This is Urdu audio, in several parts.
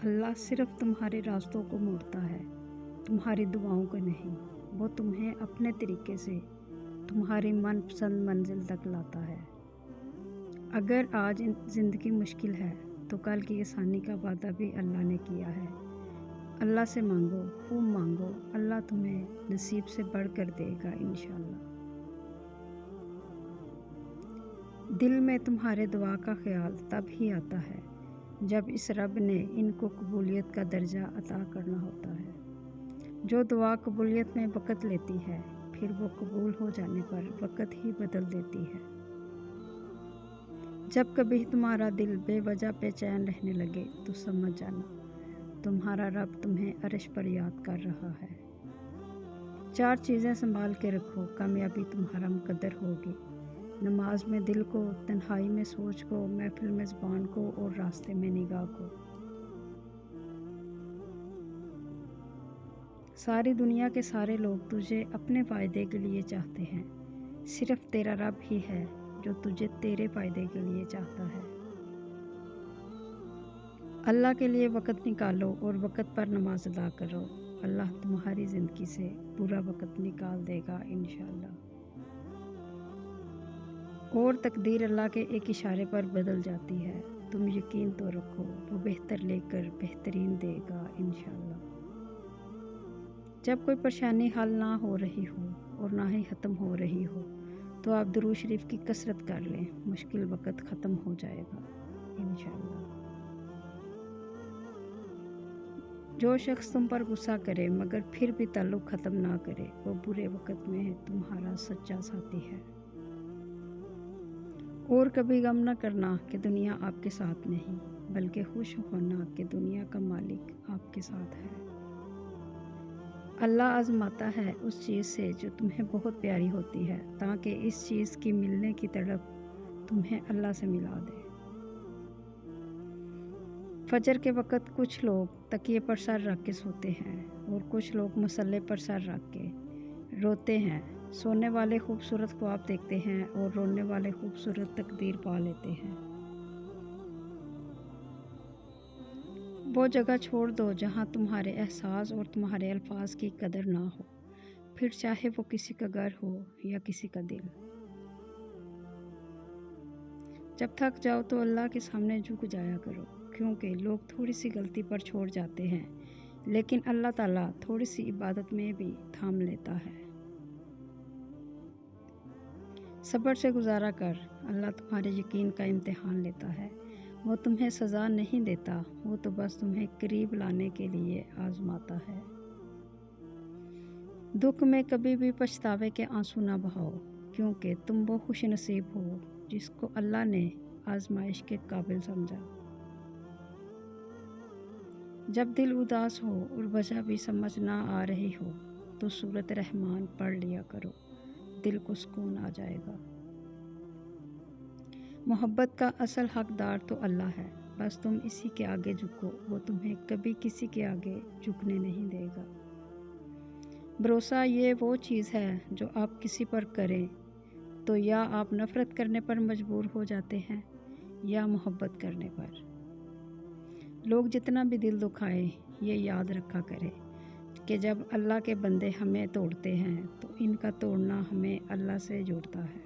اللہ صرف تمہارے راستوں کو موڑتا ہے، تمہاری دعاؤں کو نہیں۔ وہ تمہیں اپنے طریقے سے تمہاری من پسند منزل تک لاتا ہے۔ اگر آج زندگی مشکل ہے تو کل کی آسانی کا وعدہ بھی اللہ نے کیا ہے۔ اللہ سے مانگو، خوب مانگو، اللہ تمہیں نصیب سے بڑھ کر دے گا انشاءاللہ۔ دل میں تمہارے دعا کا خیال تب ہی آتا ہے جب اس رب نے ان کو قبولیت کا درجہ عطا کرنا ہوتا ہے۔ جو دعا قبولیت میں وقت لیتی ہے، پھر وہ قبول ہو جانے پر وقت ہی بدل دیتی ہے۔ جب کبھی تمہارا دل بے وجہ بے چین رہنے لگے تو سمجھ جانا تمہارا رب تمہیں عرش پر یاد کر رہا ہے۔ 4 چیزیں سنبھال کے رکھو، کامیابی تمہارا مقدر ہوگی۔ نماز میں دل کو، تنہائی میں سوچ کو، محفل میں زبان کو اور راستے میں نگاہ کو۔ ساری دنیا کے سارے لوگ تجھے اپنے فائدے کے لیے چاہتے ہیں، صرف تیرا رب ہی ہے جو تجھے تیرے فائدے کے لیے چاہتا ہے۔ اللہ کے لیے وقت نکالو اور وقت پر نماز ادا کرو، اللہ تمہاری زندگی سے پورا وقت نکال دے گا انشاءاللہ۔ اور تقدیر اللہ کے ایک اشارے پر بدل جاتی ہے، تم یقین تو رکھو وہ بہتر لے کر بہترین دے گا انشاءاللہ۔ جب کوئی پریشانی حل نہ ہو رہی ہو اور نہ ہی ختم ہو رہی ہو تو آپ درود شریف کی کثرت کر لیں، مشکل وقت ختم ہو جائے گا انشاءاللہ۔ جو شخص تم پر غصہ کرے مگر پھر بھی تعلق ختم نہ کرے، وہ برے وقت میں تمہارا سچا ساتھی ہے۔ اور کبھی غم نہ کرنا کہ دنیا آپ کے ساتھ نہیں، بلکہ خوش ہونا کہ دنیا کا مالک آپ کے ساتھ ہے۔ اللہ آزماتا ہے اس چیز سے جو تمہیں بہت پیاری ہوتی ہے، تاکہ اس چیز کی ملنے کی تڑپ تمہیں اللہ سے ملا دے۔ فجر کے وقت کچھ لوگ تکیے پر سر رکھ کے سوتے ہیں اور کچھ لوگ مصلے پر سر رکھ کے روتے ہیں۔ سونے والے خوبصورت خواب دیکھتے ہیں اور رونے والے خوبصورت تقدیر پا لیتے ہیں۔ وہ جگہ چھوڑ دو جہاں تمہارے احساس اور تمہارے الفاظ کی قدر نہ ہو، پھر چاہے وہ کسی کا گھر ہو یا کسی کا دل۔ جب تھک جاؤ تو اللہ کے سامنے جھک جایا کرو، کیونکہ لوگ تھوڑی سی غلطی پر چھوڑ جاتے ہیں، لیکن اللہ تعالیٰ تھوڑی سی عبادت میں بھی تھام لیتا ہے۔ صبر سے گزارا کر، اللہ تمہارے یقین کا امتحان لیتا ہے۔ وہ تمہیں سزا نہیں دیتا، وہ تو بس تمہیں قریب لانے کے لیے آزماتا ہے۔ دکھ میں کبھی بھی پچھتاوے کے آنسو نہ بہاؤ، کیونکہ تم وہ خوش نصیب ہو جس کو اللہ نے آزمائش کے قابل سمجھا۔ جب دل اداس ہو اور وجہ بھی سمجھ نہ آ رہی ہو تو سورۃ رحمان پڑھ لیا کرو، دل کو سکون آ جائے گا۔ محبت کا اصل حقدار تو اللہ ہے، بس تم اسی کے آگے جھکو، وہ تمہیں کبھی کسی کے آگے جھکنے نہیں دے گا۔ بھروسہ یہ وہ چیز ہے جو آپ کسی پر کریں تو یا آپ نفرت کرنے پر مجبور ہو جاتے ہیں یا محبت کرنے پر۔ لوگ جتنا بھی دل دکھائیں، یہ یاد رکھا کریں کہ جب اللہ کے بندے ہمیں توڑتے ہیں تو ان کا توڑنا ہمیں اللہ سے جوڑتا ہے۔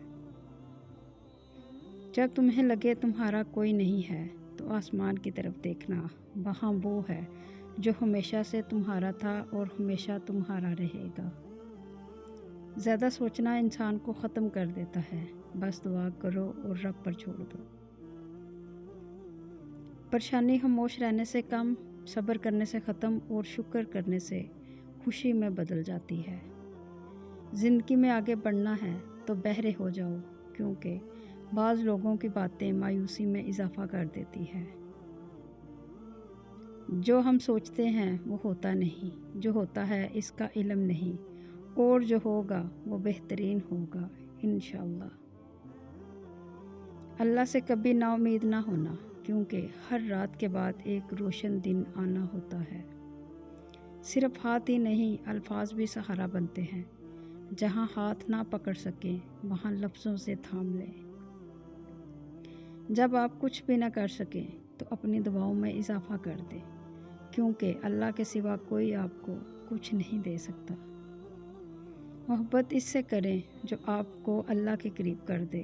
جب تمہیں لگے تمہارا کوئی نہیں ہے تو آسمان کی طرف دیکھنا، وہاں وہ ہے جو ہمیشہ سے تمہارا تھا اور ہمیشہ تمہارا رہے گا۔ زیادہ سوچنا انسان کو ختم کر دیتا ہے، بس دعا کرو اور رب پر چھوڑ دو۔ پریشانی خاموش رہنے سے کم، صبر کرنے سے ختم اور شکر کرنے سے خوشی میں بدل جاتی ہے۔ زندگی میں آگے بڑھنا ہے تو بہرے ہو جاؤ، کیونکہ بعض لوگوں کی باتیں مایوسی میں اضافہ کر دیتی ہے۔ جو ہم سوچتے ہیں وہ ہوتا نہیں، جو ہوتا ہے اس کا علم نہیں، اور جو ہوگا وہ بہترین ہوگا انشاءاللہ۔ اللہ سے کبھی نا امید نہ ہونا، کیونکہ ہر رات کے بعد ایک روشن دن آنا ہوتا ہے۔ صرف ہاتھ ہی نہیں، الفاظ بھی سہارا بنتے ہیں۔ جہاں ہاتھ نہ پکڑ سکیں وہاں لفظوں سے تھام لیں۔ جب آپ کچھ بھی نہ کر سکیں تو اپنی دعاؤں میں اضافہ کر دیں، کیونکہ اللہ کے سوا کوئی آپ کو کچھ نہیں دے سکتا۔ محبت اس سے کریں جو آپ کو اللہ کے قریب کر دے،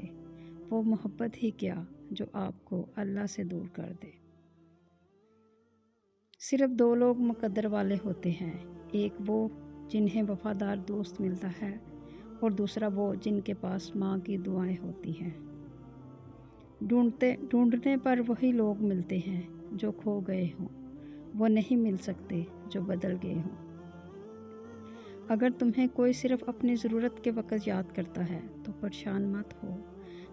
وہ محبت ہی کیا جو آپ کو اللہ سے دور کر دے۔ صرف دو لوگ مقدر والے ہوتے ہیں، ایک وہ جنہیں وفادار دوست ملتا ہے اور دوسرا وہ جن کے پاس ماں کی دعائیں ہوتی ہیں۔ ڈھونڈنے پر وہی لوگ ملتے ہیں جو کھو گئے ہوں، وہ نہیں مل سکتے جو بدل گئے ہوں۔ اگر تمہیں کوئی صرف اپنی ضرورت کے وقت یاد کرتا ہے تو پریشان مت ہو،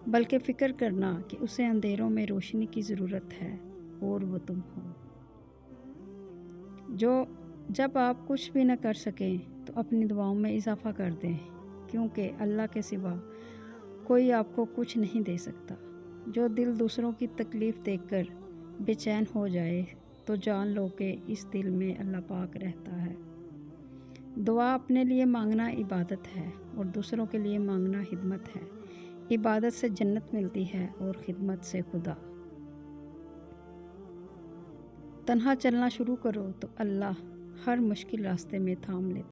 بلکہ فکر کرنا کہ اسے اندھیروں میں روشنی کی ضرورت ہے اور وہ تم ہو۔ جب آپ کچھ بھی نہ کر سکیں تو اپنی دعاؤں میں اضافہ کر دیں، کیونکہ اللہ کے سوا کوئی آپ کو کچھ نہیں دے سکتا۔ جو دل دوسروں کی تکلیف دیکھ کر بے چین ہو جائے تو جان لو کہ اس دل میں اللہ پاک رہتا ہے۔ دعا اپنے لیے مانگنا عبادت ہے اور دوسروں کے لیے مانگنا خدمت ہے۔ عبادت سے جنت ملتی ہے اور خدمت سے خدا۔ تنہا چلنا شروع کرو تو اللہ ہر مشکل راستے میں تھام لیتا ہے۔